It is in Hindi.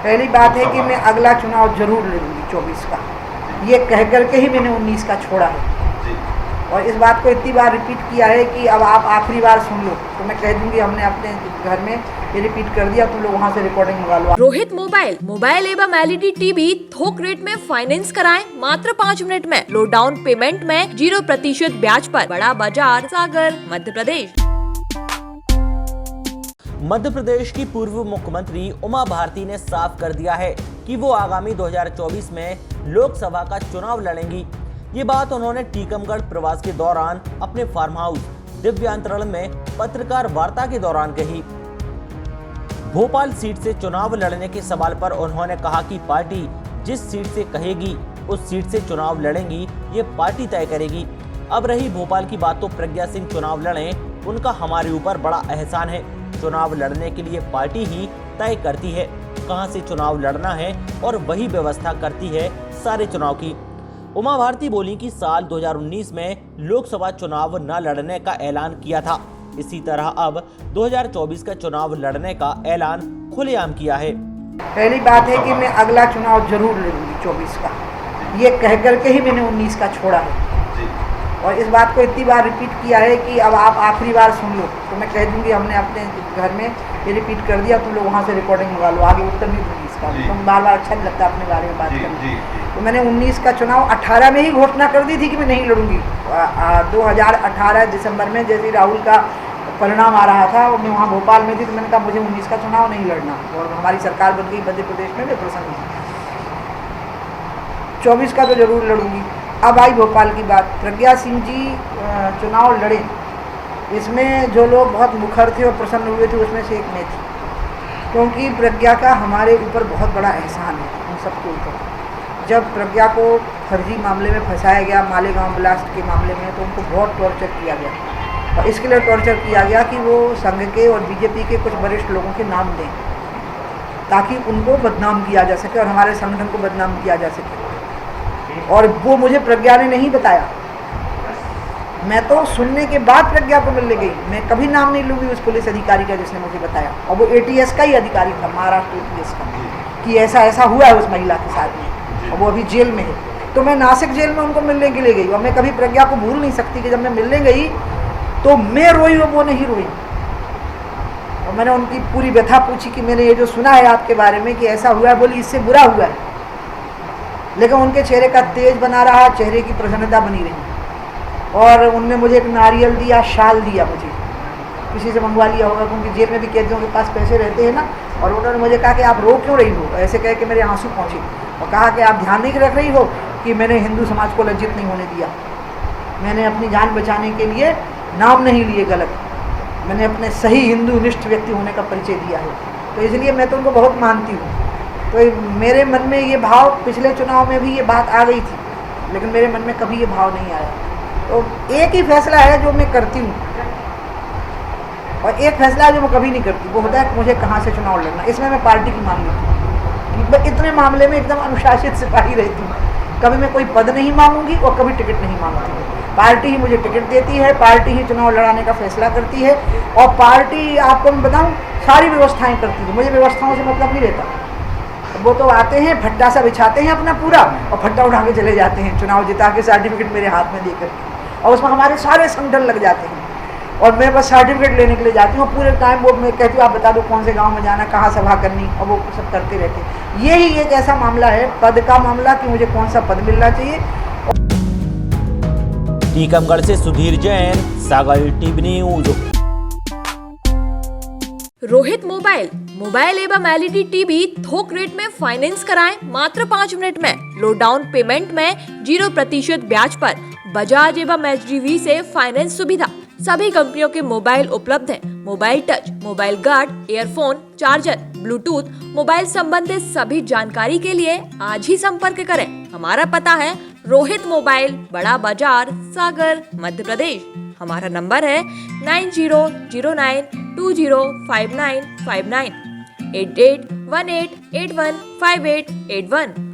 पहली बात है कि मैं अगला चुनाव जरूर लड़ूंगी 24 का, ये कह करके ही मैंने 19 का छोड़ा है। और इस बात को इतनी बार रिपीट किया है कि अब आप आखिरी बार सुन लो, तो मैं कह दूंगी हमने अपने घर में ये रिपीट कर दिया, तुम लोग वहाँ से रिकॉर्डिंग मंगा लो। रोहित मोबाइल एवं LED टीवी थोक रेट में फाइनेंस कराएं मात्र 5 मिनट में। लो डाउन पेमेंट में 0% ब्याज पर। बड़ा बाजार, सागर, मध्य प्रदेश। मध्य प्रदेश की पूर्व मुख्यमंत्री उमा भारती ने साफ कर दिया है कि वो आगामी 2024 में लोकसभा का चुनाव लड़ेंगी। ये बात उन्होंने टीकमगढ़ प्रवास के दौरान अपने फार्म हाउस दिव्यांतरण में पत्रकार वार्ता के दौरान कही। भोपाल सीट से चुनाव लड़ने के सवाल पर उन्होंने कहा कि पार्टी जिस सीट से कहेगी उस सीट से चुनाव लड़ेंगी, ये पार्टी तय करेगी। अब रही भोपाल की बात, तो प्रज्ञा सिंह चुनाव लड़ें, उनका हमारे ऊपर बड़ा एहसान है। चुनाव लड़ने के लिए पार्टी ही तय करती है कहां से चुनाव लड़ना है और वही व्यवस्था करती है सारे चुनाव की। उमा भारती बोली कि साल 2019 में लोकसभा चुनाव न लड़ने का ऐलान किया था, इसी तरह अब 2024 का चुनाव लड़ने का ऐलान खुलेआम किया है। पहली बात है कि मैं अगला चुनाव जरूर लड़ूंगी 24 का, ये कह करके ही मैंने 19 का छोड़ा है। और इस बात को इतनी बार रिपीट किया है कि अब आप आखिरी बार सुन लो, तो मैं कह दूंगी हमने अपने घर में ये रिपीट कर दिया, तुम लोग वहाँ से रिकॉर्डिंग मंगा लो। आगे उत्तर नहीं दूंगी इसका, तुम बार बार अच्छा नहीं लगता अपने बारे में बात करना। तो मैंने 19 का चुनाव 18 में ही घोषणा कर दी थी कि मैं नहीं लड़ूंगी। 2018 दिसंबर में जैसे राहुल का परिणाम आ रहा था और मैं वहाँ भोपाल में थी, तो मैंने कहा मुझे 19 का चुनाव नहीं लड़ना, और हमारी सरकार बन गई मध्य प्रदेश में, मैं प्रसन्न हूँ। 24 का तो जरूर लड़ूंगी। अब आई भोपाल की बात, प्रज्ञा सिंह जी चुनाव लड़े, इसमें जो लोग बहुत मुखर थे और प्रसन्न हुए थे उसमें से एक मैं थी, क्योंकि प्रज्ञा का हमारे ऊपर बहुत बड़ा एहसान है, उन सबके ऊपर। जब प्रज्ञा को फर्जी मामले में फंसाया गया, मालेगांव ब्लास्ट के मामले में, तो उनको बहुत टॉर्चर किया गया, और इसके लिए टॉर्चर किया गया कि वो संघ के और बीजेपी के कुछ वरिष्ठ लोगों के नाम दें, ताकि उनको बदनाम किया जा सके और हमारे संगठन को बदनाम किया जा सके। और वो मुझे प्रज्ञा ने नहीं बताया, मैं तो सुनने के बाद प्रज्ञा को मिलने गई। मैं कभी नाम नहीं लूँगी उस पुलिस अधिकारी का जिसने मुझे बताया, और वो ATS का ही अधिकारी था, महाराष्ट्र ATS का, कि ऐसा ऐसा हुआ है उस महिला के साथ में, और वो अभी जेल में है। तो मैं नासिक जेल में उनको मिलने के लिए गई, और मैं कभी प्रज्ञा को भूल नहीं सकती कि जब मैं मिलने गई तो मैं रोई और वो नहीं रोई। और मैंने उनकी पूरी व्यथा पूछी कि मैंने ये जो सुना है आपके बारे में कि ऐसा हुआ है, बोली इससे बुरा हुआ है, लेकिन उनके चेहरे का तेज बना रहा, चेहरे की प्रसन्नता बनी रही। और उनने मुझे एक नारियल दिया, शाल दिया, मुझे किसी से मंगवा लिया होगा, क्योंकि जेल में भी कैदियों के पास पैसे रहते हैं ना। और उन्होंने मुझे कहा कि आप रो क्यों रही हो, ऐसे कह के मेरे आंसू पहुँचे, और कहा कि आप ध्यान नहीं रख रही हो कि मैंने हिंदू समाज को लज्जित नहीं होने दिया, मैंने अपनी जान बचाने के लिए नाम नहीं लिए गलत, मैंने अपने सही हिंदू निष्ठ व्यक्ति होने का परिचय दिया है। तो इसलिए मैं तो उनको बहुत मानती हूँ। तो मेरे मन में ये भाव, पिछले चुनाव में भी ये बात आ गई थी, लेकिन मेरे मन में कभी ये भाव नहीं आया। तो एक ही फैसला है जो मैं करती हूँ, और एक फैसला है जो मैं कभी नहीं करती, वो होता है कि मुझे कहाँ से चुनाव लड़ना। इसमें मैं पार्टी की मान लेती हूँ, मैं इतने मामले में एकदम अनुशासित सिपाही रहती हूँ। कभी मैं कोई पद नहीं मांगूंगी और कभी टिकट नहीं मांगती। पार्टी ही मुझे टिकट देती है, पार्टी ही चुनाव लड़ाने का फैसला करती है, और पार्टी, आपको मैं बताऊँ, सारी व्यवस्थाएँ करती है। मुझे व्यवस्थाओं से मतलब नहीं रहता। वो तो आते हैं, फट्टा सा बिछाते हैं अपना पूरा, और फट्टा उठा के चले जाते हैं, चुनाव जिता के सर्टिफिकेट मेरे हाथ में देकर के, और उसमें हमारे सारे संगठन लग जाते हैं, और मैं बस सर्टिफिकेट लेने के लिए जाती हूँ। पूरे टाइम वो मैं कहती हूँ आप बता दो कौन से गांव में जाना, कहाँ सभा करनी, और वो सब करते रहते हैं। यही एक ऐसा मामला है, पद का मामला, कि मुझे कौन सा पद मिलना चाहिए। टीकमगढ़ से सुधीर जैन, सागर टीवी न्यूज। रोहित मोबाइल एवं LED टीवी थोक रेट में फाइनेंस कराएं मात्र 5 मिनट में। लो डाउन पेमेंट में 0% ब्याज पर। बजाज एवं HDV से फाइनेंस सुविधा। सभी कंपनियों के मोबाइल उपलब्ध हैं। Mobile touch, mobile guard, earphone, charger, Bluetooth, mobile संबंधित सभी जानकारी के लिए आज ही संपर्क करें। हमारा पता है रोहित मोबाइल, बड़ा बाजार, सागर, मध्य प्रदेश। हमारा नंबर है 9009205959 8818815881।